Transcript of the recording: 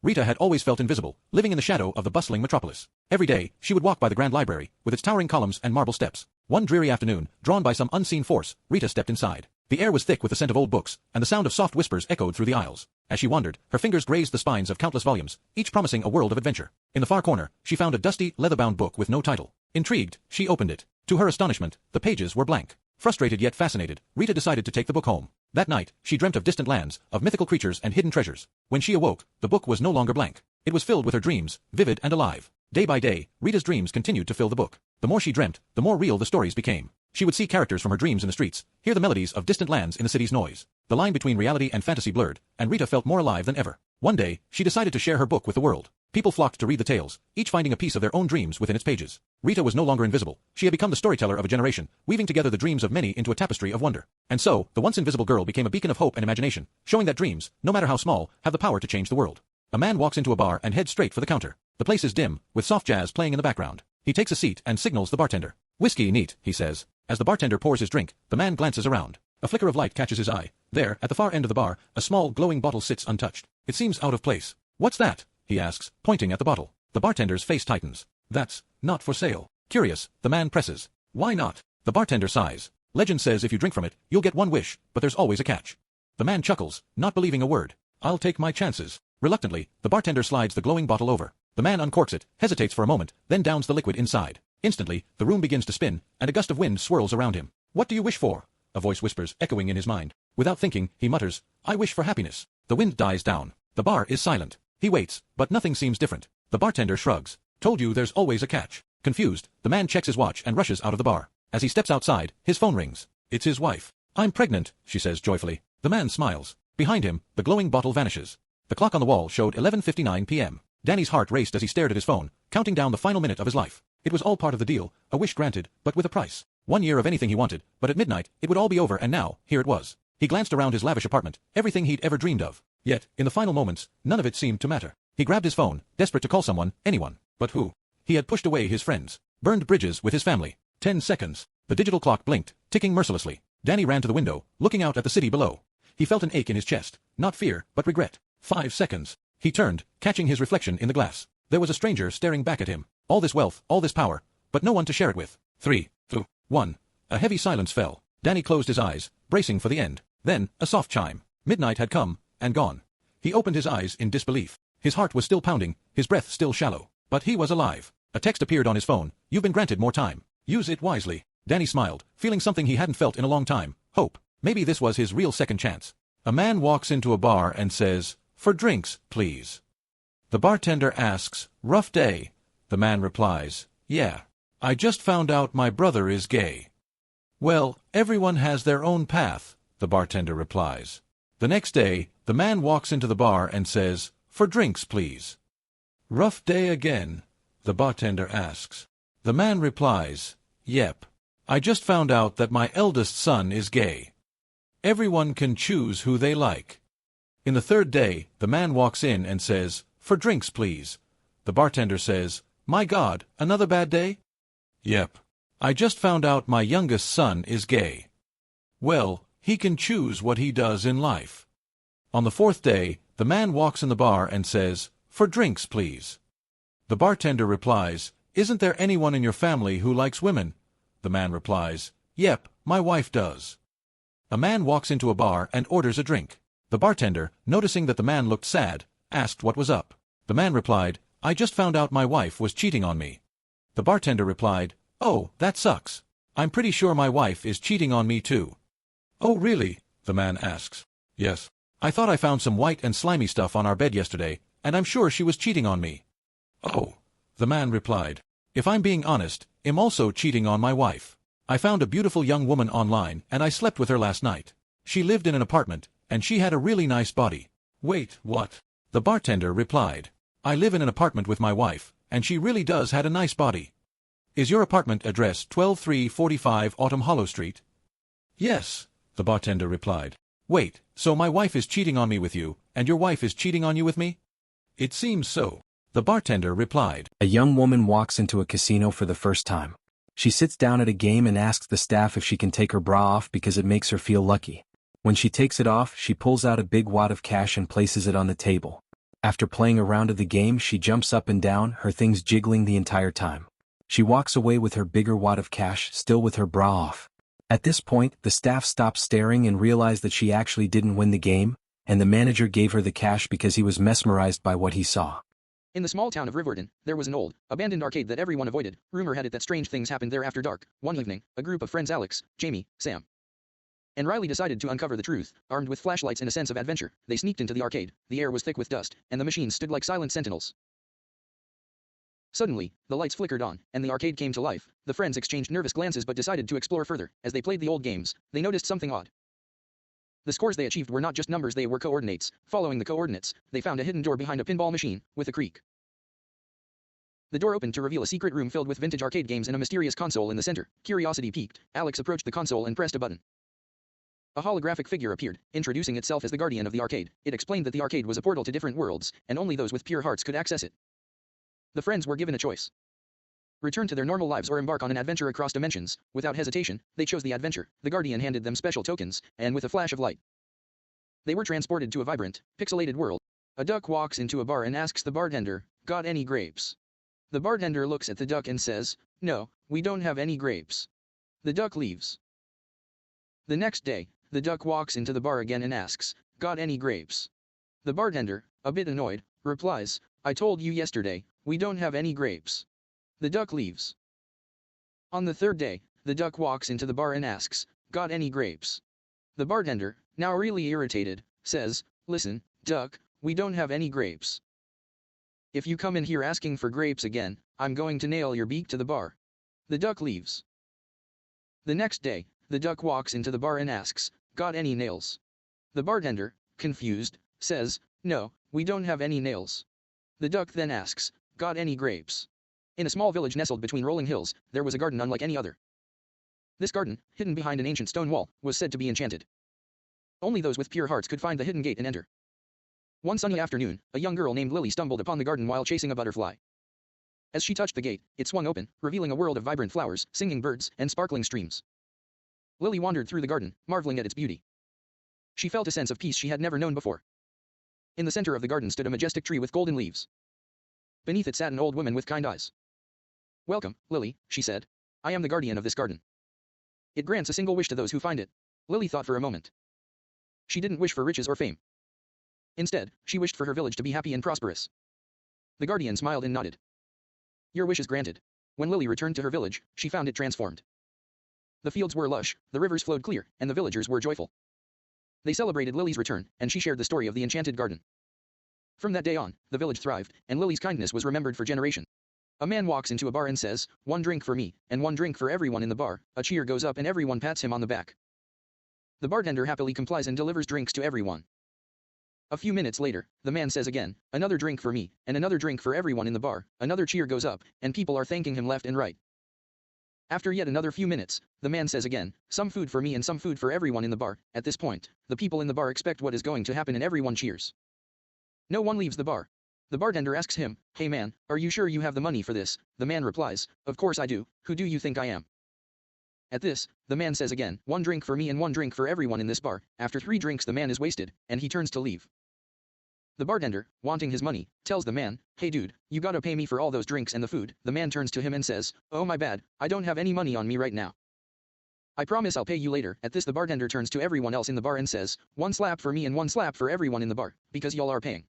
Rita had always felt invisible, living in the shadow of the bustling metropolis. Every day, she would walk by the grand library, with its towering columns and marble steps. One dreary afternoon, drawn by some unseen force, Rita stepped inside. The air was thick with the scent of old books, and the sound of soft whispers echoed through the aisles. As she wandered, her fingers grazed the spines of countless volumes, each promising a world of adventure. In the far corner, she found a dusty, leather-bound book with no title. Intrigued, she opened it. To her astonishment, the pages were blank. Frustrated yet fascinated, Rita decided to take the book home. That night, she dreamt of distant lands, of mythical creatures and hidden treasures. When she awoke, the book was no longer blank. It was filled with her dreams, vivid and alive. Day by day, Rita's dreams continued to fill the book. The more she dreamt, the more real the stories became. She would see characters from her dreams in the streets, hear the melodies of distant lands in the city's noise. The line between reality and fantasy blurred, and Rita felt more alive than ever. One day, she decided to share her book with the world. People flocked to read the tales, each finding a piece of their own dreams within its pages. Rita was no longer invisible. She had become the storyteller of a generation, weaving together the dreams of many into a tapestry of wonder. And so, the once invisible girl became a beacon of hope and imagination, showing that dreams, no matter how small, have the power to change the world. A man walks into a bar and heads straight for the counter. The place is dim, with soft jazz playing in the background. He takes a seat and signals the bartender. "Whiskey neat," he says. As the bartender pours his drink, the man glances around. A flicker of light catches his eye. There, at the far end of the bar, a small glowing bottle sits untouched. It seems out of place. "What's that?" he asks, pointing at the bottle. The bartender's face tightens. "That's not for sale." Curious, the man presses. "Why not?" The bartender sighs. "Legend says if you drink from it, you'll get one wish, but there's always a catch." The man chuckles, not believing a word. "I'll take my chances." Reluctantly, the bartender slides the glowing bottle over. The man uncorks it, hesitates for a moment, then downs the liquid inside. Instantly, the room begins to spin, and a gust of wind swirls around him. "What do you wish for?" a voice whispers, echoing in his mind. Without thinking, he mutters, "I wish for happiness." The wind dies down. The bar is silent. He waits, but nothing seems different. The bartender shrugs. "Told you there's always a catch." Confused, the man checks his watch and rushes out of the bar. As he steps outside, his phone rings. It's his wife. "I'm pregnant," she says joyfully. The man smiles. Behind him, the glowing bottle vanishes. The clock on the wall showed 11:59 p.m. Danny's heart raced as he stared at his phone, counting down the final minute of his life. It was all part of the deal, a wish granted, but with a price. 1 year of anything he wanted, but at midnight, it would all be over, and now, here it was. He glanced around his lavish apartment, everything he'd ever dreamed of. Yet, in the final moments, none of it seemed to matter. He grabbed his phone, desperate to call someone, anyone. But who? He had pushed away his friends, burned bridges with his family. 10 seconds. The digital clock blinked, ticking mercilessly. Danny ran to the window, looking out at the city below. He felt an ache in his chest, not fear, but regret. 5 seconds. He turned, catching his reflection in the glass. There was a stranger staring back at him. All this wealth, all this power, but no one to share it with. 3, 2, 1. A heavy silence fell. Danny closed his eyes, bracing for the end. Then, a soft chime. Midnight had come, and gone. He opened his eyes in disbelief. His heart was still pounding, his breath still shallow. But he was alive. A text appeared on his phone. "You've been granted more time. Use it wisely." Danny smiled, feeling something he hadn't felt in a long time. Hope. Maybe this was his real second chance. A man walks into a bar and says, "For drinks, please." The bartender asks, "Rough day?" The man replies, "Yeah. I just found out my brother is gay." "Well, everyone has their own path," the bartender replies. The next day, the man walks into the bar and says, "For drinks, please." "Rough day again?" the bartender asks. The man replies, "Yep. I just found out that my eldest son is gay. Everyone can choose who they like." In the third day, the man walks in and says, "For drinks, please." The bartender says, "My God, another bad day?" "Yep. I just found out my youngest son is gay. Well, he can choose what he does in life." On the fourth day, the man walks in the bar and says, "For drinks, please." The bartender replies, "Isn't there anyone in your family who likes women?" The man replies, "Yep, my wife does." A man walks into a bar and orders a drink. The bartender, noticing that the man looked sad, asked what was up. The man replied, "I just found out my wife was cheating on me." The bartender replied, "Oh, that sucks. I'm pretty sure my wife is cheating on me too." "Oh really?" the man asks. "Yes. I thought I found some white and slimy stuff on our bed yesterday, and I'm sure she was cheating on me." "Oh," the man replied. "If I'm being honest, I'm also cheating on my wife. I found a beautiful young woman online, and I slept with her last night. She lived in an apartment, and she had a really nice body." "Wait, what?" the bartender replied. "I live in an apartment with my wife, and she really does had a nice body." "Is your apartment address 12345 Autumn Hollow Street?" "Yes," the bartender replied. "Wait, so my wife is cheating on me with you, and your wife is cheating on you with me?" "It seems so," the bartender replied. A young woman walks into a casino for the first time. She sits down at a game and asks the staff if she can take her bra off because it makes her feel lucky. When she takes it off, she pulls out a big wad of cash and places it on the table. After playing a round of the game, she jumps up and down, her things jiggling the entire time. She walks away with her bigger wad of cash, still with her bra off. At this point, the staff stopped staring and realized that she actually didn't win the game, and the manager gave her the cash because he was mesmerized by what he saw. In the small town of Riverton, there was an old, abandoned arcade that everyone avoided. Rumor had it that strange things happened there after dark. One evening, a group of friends Alex, Jamie, Sam, and Riley decided to uncover the truth. Armed with flashlights and a sense of adventure, they sneaked into the arcade. The air was thick with dust, and the machines stood like silent sentinels. Suddenly, the lights flickered on, and the arcade came to life. The friends exchanged nervous glances but decided to explore further. As they played the old games, they noticed something odd. The scores they achieved were not just numbers, they were coordinates. Following the coordinates, they found a hidden door behind a pinball machine, with a creak. The door opened to reveal a secret room filled with vintage arcade games and a mysterious console in the center. Curiosity piqued, Alex approached the console and pressed a button. A holographic figure appeared, introducing itself as the guardian of the arcade. It explained that the arcade was a portal to different worlds, and only those with pure hearts could access it. The friends were given a choice: return to their normal lives or embark on an adventure across dimensions. Without hesitation, they chose the adventure. The guardian handed them special tokens, and with a flash of light, they were transported to a vibrant, pixelated world. A duck walks into a bar and asks the bartender, "Got any grapes?" The bartender looks at the duck and says, "No, we don't have any grapes." The duck leaves. The next day, the duck walks into the bar again and asks, "Got any grapes?" The bartender, a bit annoyed, replies, "I told you yesterday, we don't have any grapes." The duck leaves. On the third day, the duck walks into the bar and asks, "Got any grapes?" The bartender, now really irritated, says, "Listen, duck, we don't have any grapes. If you come in here asking for grapes again, I'm going to nail your beak to the bar." The duck leaves. The next day, the duck walks into the bar and asks, "Got any nails?" The bartender, confused, says, "No, we don't have any nails." The duck then asks, "Got any grapes?" In a small village nestled between rolling hills, there was a garden unlike any other. This garden, hidden behind an ancient stone wall, was said to be enchanted. Only those with pure hearts could find the hidden gate and enter. One sunny afternoon, a young girl named Lily stumbled upon the garden while chasing a butterfly. As she touched the gate, it swung open, revealing a world of vibrant flowers, singing birds, and sparkling streams. Lily wandered through the garden, marveling at its beauty. She felt a sense of peace she had never known before. In the center of the garden stood a majestic tree with golden leaves. Beneath it sat an old woman with kind eyes. "Welcome, Lily," she said. "I am the guardian of this garden. It grants a single wish to those who find it." Lily thought for a moment. She didn't wish for riches or fame. Instead, she wished for her village to be happy and prosperous. The guardian smiled and nodded. "Your wish is granted." When Lily returned to her village, she found it transformed. The fields were lush, the rivers flowed clear, and the villagers were joyful. They celebrated Lily's return, and she shared the story of the enchanted garden. From that day on, the village thrived, and Lily's kindness was remembered for generations. A man walks into a bar and says, "One drink for me, and one drink for everyone in the bar." A cheer goes up and everyone pats him on the back. The bartender happily complies and delivers drinks to everyone. A few minutes later, the man says again, "Another drink for me, and another drink for everyone in the bar." Another cheer goes up, and people are thanking him left and right. After yet another few minutes, the man says again, "Some food for me and some food for everyone in the bar." At this point, the people in the bar expect what is going to happen and everyone cheers. No one leaves the bar. The bartender asks him, "Hey man, are you sure you have the money for this?" The man replies, "Of course I do, who do you think I am?" At this, the man says again, "One drink for me and one drink for everyone in this bar." After 3 drinks the man is wasted, and he turns to leave. The bartender, wanting his money, tells the man, "Hey dude, you gotta pay me for all those drinks and the food." The man turns to him and says, "Oh my bad, I don't have any money on me right now. I promise I'll pay you later." At this the bartender turns to everyone else in the bar and says, "One slap for me and one slap for everyone in the bar, because y'all are paying."